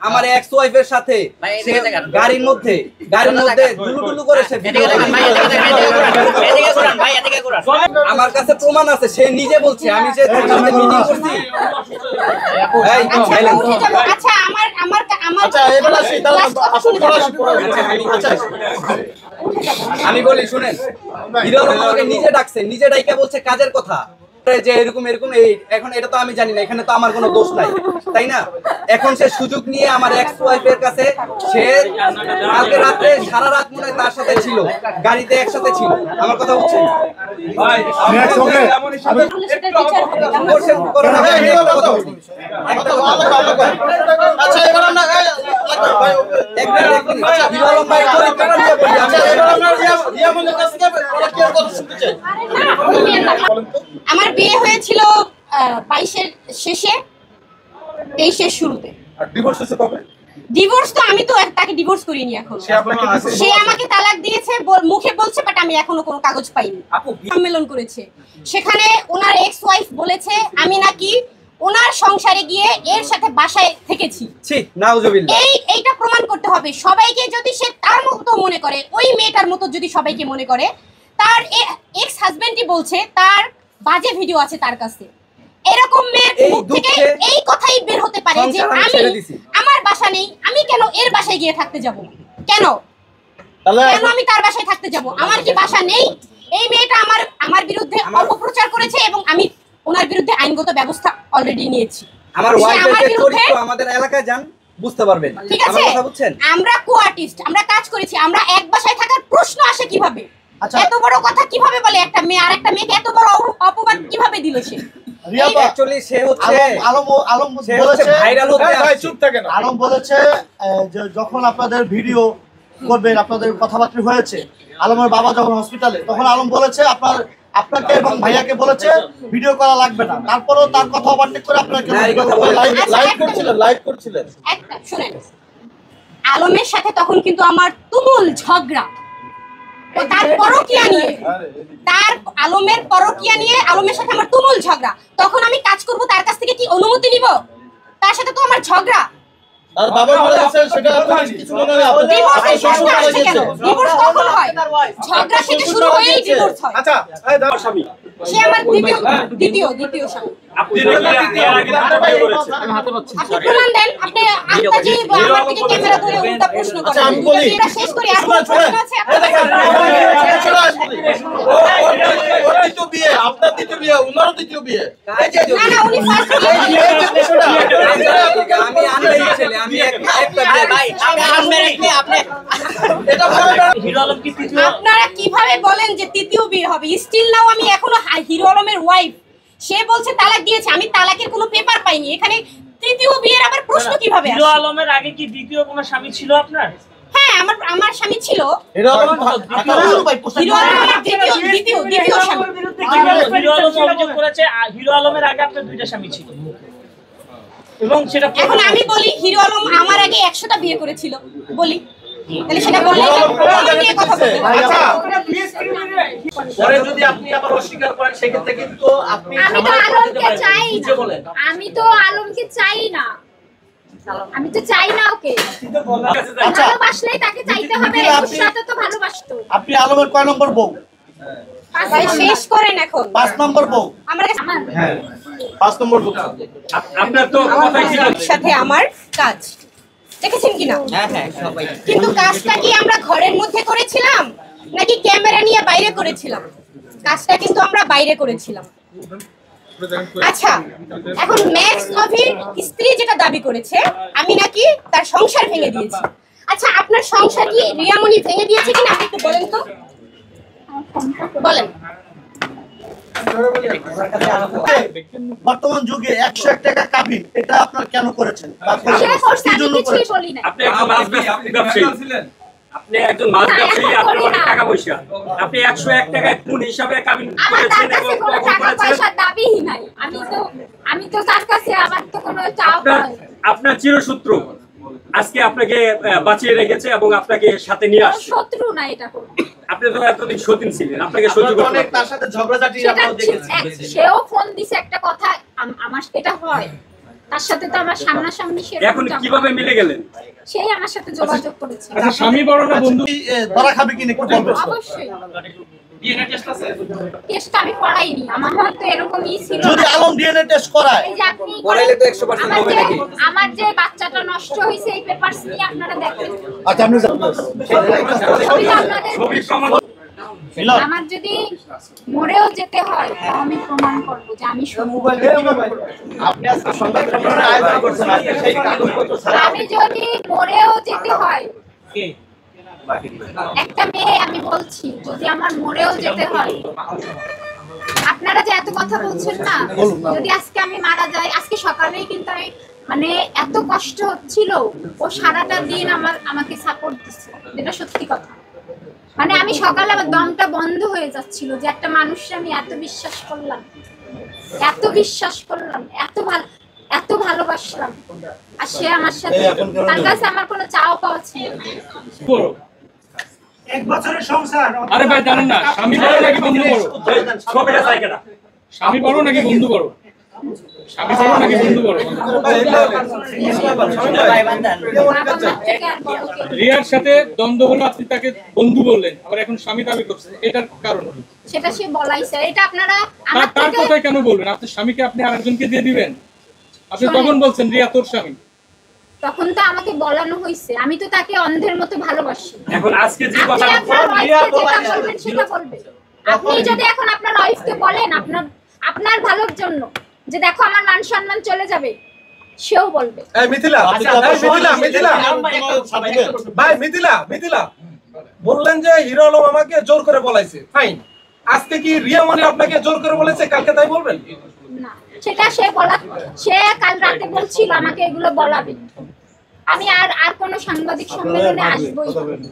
আমার এক্স ওয়াইফের সাথে সে গাড়ির মধ্যে দুলুটুলু করে সে আমার কাছে প্রমাণ আছে, সে নিজে বলছে আমি যে তার সাথে মিটিং করছি। আচ্ছা আমি বলি শুনেন, হিরো আমাকে নিজে ডাকছে, নিজে ডাইকা বলছে কাজের কথা যে এরকম এখন এটা তো আমি জানি না, এখানে তো আমার কোনো দোষ নাই, তাই না? এখন সে সুযোগ নিয়ে আমার এক্স ওয়াইফের কাছে, সে কালকে রাতে সারা রাত মনে হয় তার সাথে ছিল, গাড়িতে একসাথে ছিল। আমার কথা বুঝছেন? আমার বিয়ে হয়েছিল 22-এর শেষে, 23-এর শুরুতে। ডিভোর্স তো আমি তো তাকে ডিভোর্স করিনি, এখন সে আমাকে তালাক দিয়েছে মুখে বলছে, বাট আমি এখনো কোনো কাগজ পাইনি। সম্মেলন করেছে, সেখানে ওনার এক্স ওয়াইফ বলেছে আমি নাকি ওনার সংসারে গিয়ে এর সাথে বাসায় থেকেছি। এইটা প্রমাণ করতে হবে সবাইকে। যদি সে তার মতো মনে করে, ওই মেয়েটার মতো যদি সবাইকে মনে করে, তার এক্স হাজবেন্ডই বলছে তার বাজে ভিডিও আছে তার কাছে, এরকম মেয়ের মুখ থেকে এই কথাই বের হতে পারে যে আমার বাসা নেই, আমি কেন এর বাসায় গিয়ে থাকতে যাব? কেন আমি তার বাসায় থাকতে যাব? আমার কি বাসা নেই? এই মেয়েটা আমার বিরুদ্ধে অপপ্রচার করেছে এবং আমি ওনার বিরুদ্ধে আইনগত ব্যবস্থা অলরেডি নিয়েছি। আমার ওয়াইফের চরিত্র আমাদের এলাকায় যান, বুঝতে পারবেন। আমার কথা বুঝছেন? আমরা কো-আর্টিস্ট, আমরা কাজ করেছি, আমরা এক বাসায় থাকার প্রশ্ন আসে কিভাবে? এত বড় কথা কিভাবে বলে একটা মেয়ে আর একটা মেয়েকে? এত বড় অপবাদ কিভাবে দিল সে? আলম বলেছে যে যখন আপনাদের ভিডিও করবেন, আপনাদের কথাবার্তা হয়েছে, আলমের বাবা যখন হসপিটালে, তখন আলম বলেছে আপনাকে এবং ভাইয়াকে বলেছে ভিডিও করা লাগবে না। তারপরেও তার কথা ওভারটেক করে আপনাকে লাইভ করছিলেন। একটা শুনেন, আলমের সাথে তখন কিন্তু আমার তুমুল ঝগড়া, তার পরকিয়া নিয়ে, আলমের পরকিয়া নিয়ে আলমের সাথে আমার তুমুল ঝগড়া। তখন আমি কাজ করব, তার কাছ থেকে কি অনুমতি নিব? তার সাথে তো আমার ঝগড়া। আর বাবা বলেছে সেটা আপনি কিছু মনে হয় আপনি ডিভোর্স কখন হয়? ঝগড়া থেকে শুরু হয়েই ডিভোর্স হয়। আচ্ছা, এই দাও স্বামী, সে আমার দ্বিতীয় স্বামী। আপনি প্রমাণ দেন, আপনি আত্মাজি আমার থেকে ক্যামেরা ধরে উল্টা প্রশ্ন করেন। আমি বলি এটা শেষ করি, আর কোনো প্রশ্ন আছে আপনার? দ্বিতীয় বিয়ে, আপনার দ্বিতীয় বিয়ে, ওনারও দ্বিতীয় বিয়ে। না না, উনি ফার্স্ট বিয়ে। আমি আনলেই ছেলে, আমি একটা ভাই আপনারা কিভাবে বলেন যে তৃতীয় বিয়ে হবে? স্টিল নাও আমি এখনো হিরো আলমের ওয়াইফ। সে বলছে তালাক দিয়েছে, আমি তালাকের কোনো পেপার পাইনি। এখানে তৃতীয় বিয়ের আবার প্রশ্ন কিভাবে আসে? হিরো আলমের আগে কি দ্বিতীয় কোনো স্বামী ছিল আপনার? হ্যাঁ, আমার স্বামী ছিল। হিরো আলম দ্বিতীয় স্বামী। হিরো আলম অভিযোগ করেছে হিরো আলমের আগে আপনার দুইটা স্বামী ছিল, এবং সেটা এখন আমি বলি হিরো আলম আমার আগে 100টা বিয়ে করেছিল, বলি তাহলে সেটা বললে নিয়ে কথা বলতে। পরে যদি আপনি আবার অস্বীকার করেন সেক্ষেত্রে কিন্তু আপনি আলমকে চাই না, আমি তো আলমকে চাই না, আমি তো চাই না ওকে। ভালোবাসলেই তাকে চাইতে হবে, সাথে তো ভালোবাসতো। আপনি আলমের কয় নম্বর বউ? শেষ করেন এখন। 5 নম্বর বউ। হ্যাঁ, 5 নম্বর বউ। আপনার তো কথাই ছিল সাথে আমার কাজ দেখেছেন কিনা? হ্যাঁ সবাই। কিন্তু কাজটা কি আমরা ঘরের মধ্যে করেছিলাম নাকি ক্যামেরা নিয়ে বাইরে করেছিলাম? কাজটা কিন্তু আমরা বাইরে করেছিলাম। আচ্ছা, এখন ম্যাক্স অভির স্ত্রী যেটা দাবি করেছে আমি নাকি তার সংসার ভেঙে দিয়েছি। আচ্ছা, আপনার সংসার কি রিয়ামণি ভেঙে দিয়েছে কিনা আপনি একটু বলেন তো, বলেন। বর্তমান যুগে 101 টাকা কাবিন, এটা আপনার কেন করেছেন? আপনি একজন মাছ ব্যবসায়ী ছিলেন, আপনি একজন মাছ ব্যবসায়ী, আপনার অনেক টাকা পয়সা, আপনি 101 টাকায় কোন হিসাবে কাবিন করেছেন এবং টাকা পয়সা দাবিই নাই। আমি তো তার কাছে আমার তো কোনো চাওয়া নাই। আপনার চিরশত্রু আজকে আপনাকে বাঁচিয়ে রেখেছে এবং আপনাকে সাথে নিয়ে আসছে। শত্রু না এটা কোনো। আপনি তো এতদিন সতীন ছিলেন, আপনাকে সহ্য করতে অনেক তার সাথে ঝগড়াঝাটি আমরা দেখেছি। সেও ফোন দিছে একটা কথা, আমার এটা হয় তার সাথে তো আমার সামনাসামনি এখন কিভাবে মিলে গেলেন? সেই আমার সাথে যোগাযোগ করেছে। আচ্ছা, স্বামী বড় না বন্ধু? ধরা খাবে কিনা একটু বলবেন? অবশ্যই ডিএনএ টেস্ট আছে? টেস্ট আমি করাইনি, আমার হয়তো এরকমই ছিল। যদি আলম ডিএনএ টেস্ট করায়, এই যে আপনি করাইলে তো 100% হবে নাকি? আমার যে বাচ্চাটা নষ্ট হয়েছে এই পেপারস নিয়ে আপনারা দেখেন। আচ্ছা আপনি ছবি তো আপনাদের ছবি প্রমাণ আমার যদি মরেও যেতে হয় আমি প্রমাণ করবো যে আমি আপনি আজকে সংবাদ সম্মেলনের আয়োজন করছেন, আজকে সেই কাগজপত্র ছাড়া আমি যদি মরেও যেতে হয়, একটা মেয়ে আমি বলছি যদি আমার মরেও যেতে হয়, আপনারা যে এত কথা বলছেন না, যদি আজকে আমি মারা যাই, আজকে সকালেই কিন্তু আমি মানে এত কষ্ট হচ্ছিল, ও সারাটা দিন আমাকে সাপোর্ট দিচ্ছে, যেটা সত্যি কথা। মানে আমি সকালে আমার দমটা বন্ধ হয়ে যাচ্ছিল যে একটা মানুষকে আমি এত বিশ্বাস করলাম, এত ভালোবাসলাম, আর সে আমার সাথে, তার কাছে আমার কোনো চাও পাওয়া ছিল না। বড়। 1 বছরের সংসার। আরে ভাই জানেন না, স্বামী বড় নাকি বন্ধু বড়? ছবিটা চাই কেনা? স্বামী বড় নাকি বন্ধু বড়? স্বামী বড় নাকি বন্ধু বড়? রিয়ার সাথে দ্বন্দ্ব হলো, আপনি তাকে বন্ধু বললেন, আবার এখন স্বামী দাবি করছেন, এটার কারণ কি? সেটা সে বলাইছে, এটা আপনারা আমার তার থেকে কথাই কেন বলবেন? আপনার স্বামীকে আপনি আরেকজনকে দিয়ে দিবেন? আপনি তখন বলছেন রিয়া তোর স্বামী। তখন তো আমাকে বলানো হয়েছে, আমি তো তাকে অন্ধের মতো ভালোবাসি। এখন আজকে যে কথা আপনি আপনার ওয়াইফকে যেটা বলবেন সেটা বলবে। আপনি যদি এখন আপনার ওয়াইফকে বলেন আপনার ভালোর জন্য যে দেখো আমার মান সম্মান চলে যাবে, সেও বলবে। এই মিথিলা, মিথিলা বললেন যে হিরো আলম আমাকে জোর করে বলাইছে, ফাইন। আজকে কি রিয়া মানে আপনাকে জোর করে বলেছে, কালকে তাই বলবেন? না, সেটা সে কাল রাতে বলছিল আমাকে এগুলো বলাবে। আমি আর কোনো সাংবাদিক সম্মেলনে আসবোই না।